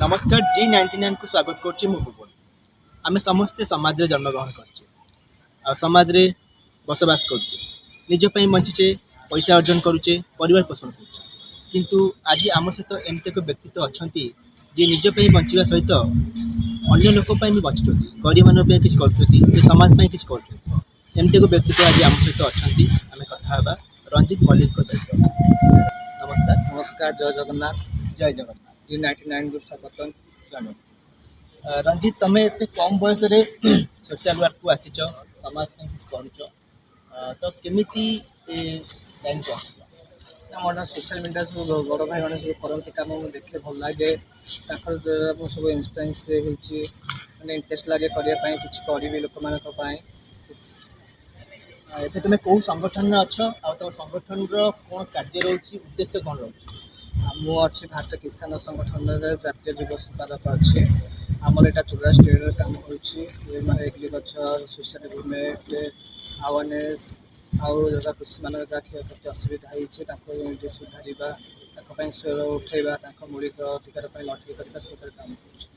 नमस्कार G99 को स्वागत करछि मु भुवन। आमे समस्ते समाज रे जन्मग्रहण करछि आ समाज रे बसवास करछि। निज पई बंचिचे, पैसा अर्जन करूचे, परिवार पोषण करछि। किंतु आज आम सहित एमते को व्यक्तित्व अछंती जे निज पई बंचिबा सहित अन्य लोक पई भी बंचुछंती, गरीब मानक पई किछ करछंती, जे समाज पई किछ करछंती। एमते को व्यक्तित्व आज आम सहित अछंती। आमे कथा हेबा रंजित मल्लिक को सहित। नमस्कार। नमस्कार, जय जगन्नाथ। जय जगन्नाथ। G99 को स्वागतम। स्वागत। रंजित तमे एते कम बयस रे सोशल वर्क को आसीच, समाज में किछ करूच, तो केमिति ए लाइन को आम सोशल मीडिया सब बड़ भाई मैंने सब करते कम मुझे देखे भल लगे सब इन्फ्लुएंस मैंने इंटरेस्ट लगे करने किसी करी लोक मान एते तमे को संगठन में अछ आ तो संगठन रो कोन कार्य रहउची, उद्देश्य कोन रहउची? मु अच्छी भारतीय किसान संगठन जातीय युव संपादक अच्छे आमर यहाँ चुरा स्टेट कम हो एग्रीकल्चर सोशल डेवलपमेंट अवेयरनेस आउ जो कृषि मान क्षति असुविधा होती सुधार स्वर उठेबा मौलिक अधिकार लड़ाई करने सब कम कर।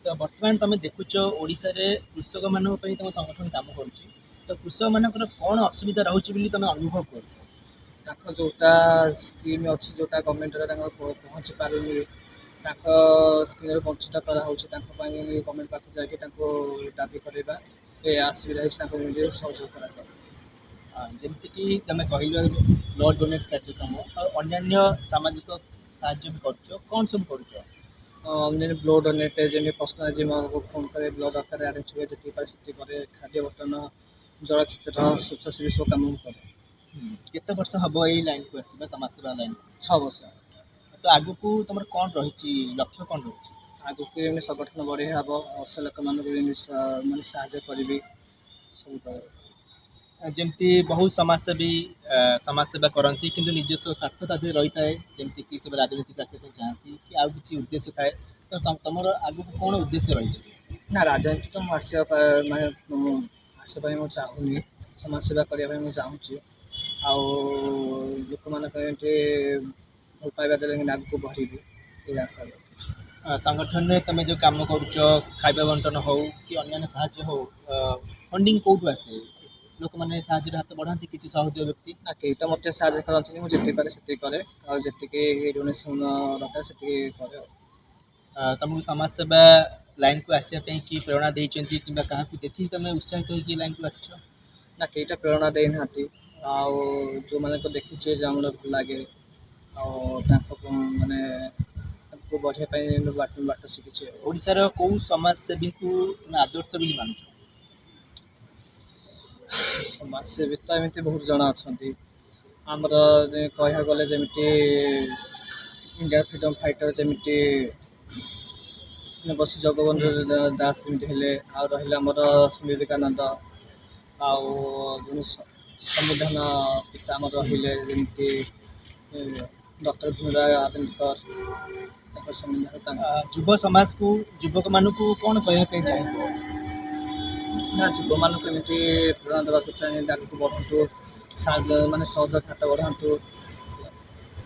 तो वर्तमान तमे देखुच ओडिसा रे कृषक मानक पई तम संगठन काम करूची, तो कृषक मानकर कोन असुविधा रहउची बिली तमे अनुभव करूछ? जोटा स्कीम अच्छी जोटा गवर्नमेंट पहुँची पारे स्कीम वंचित कराई गवर्नमेंट पाक जाकि दाबी करवा ये असुविधा सहयोग कर। जमती कि तमे कहल ब्लड डोनेट कार्यक्रम और अन्य सामाजिक साहाय्य भी करूछ, कौन सब करूछ? ब्लड डोनेट जमी पर्सनाल जिम फोन करे ब्लड दरकार अरेंज हुए जी से खाद्य बर्तन जल क्षेत्र स्वेच्छासेवी सब कम करे। केते वर्ष हबो एई लाइन को आसीबा समाज सेवा लाइन? 6 वर्ष। तो आगु को तमर कोन रहिची, लक्ष्य कोन रहिची? आगु को संगठन बढ़े हम अवश्य लोक मान माने साहाय्य करी सब। जमती बहुत समाजसेवी समाज सेवा करती किंतु निजस्व स्वार्थ तादे रही है, जमती कि सब राजनीतिक आसपा चाहती कि आउ किसी उद्देश्य थाए, तो तुमर आगु को कौन उद्देश्य रही? ना राजनीति तो मुझे आसपा मुझे चाहूनी समाज सेवा करने मुझे चाहूँगी लोक मान भल पाइबा देले आगे बढ़ी ये आशा रखी। संगठन में तुम जो काम करुच खाଇବା बंटन हो कि अन्य साहाय्य हो, फंडिंग कौटू आसे? लोक मैंने साहाय्य हाथ बढ़ाती किसी सहृदय व्यक्ति? ना कई तो मत साहय करती मुझे पारे से करे जी डोनेसन दरकार से करे। तुमको समाज सेवा लाइन को आसापी कि प्रेरणा देती कि क्या देखिए तुम उत्साहित हो लाइन को आस? ना कईटा प्रेरणा दे ना जो मैंने को देखीचे जो भल लगे माने बढ़िया बाट शिखी। ओडिशार कौ समाजसेवी को तुम आदर्श बोली मानुच? समाजसेवी तो एमती बहुत जन अच्छा आमर कह गले जमी इंडिया फ्रीडम फाइटर जमी बस जगबंधु दास जमी आमर स्वामी विवेकानंद संविधान पिता आम रही डॉक्टर भीमराव आम्बेडकर संविधान। युव समाज को युवक मान को कौन कहते चाहिए? ना युव मान प्रेरणा देवाक चाहिए आगे बढ़ु माने सहयोग हाथ बढ़ातु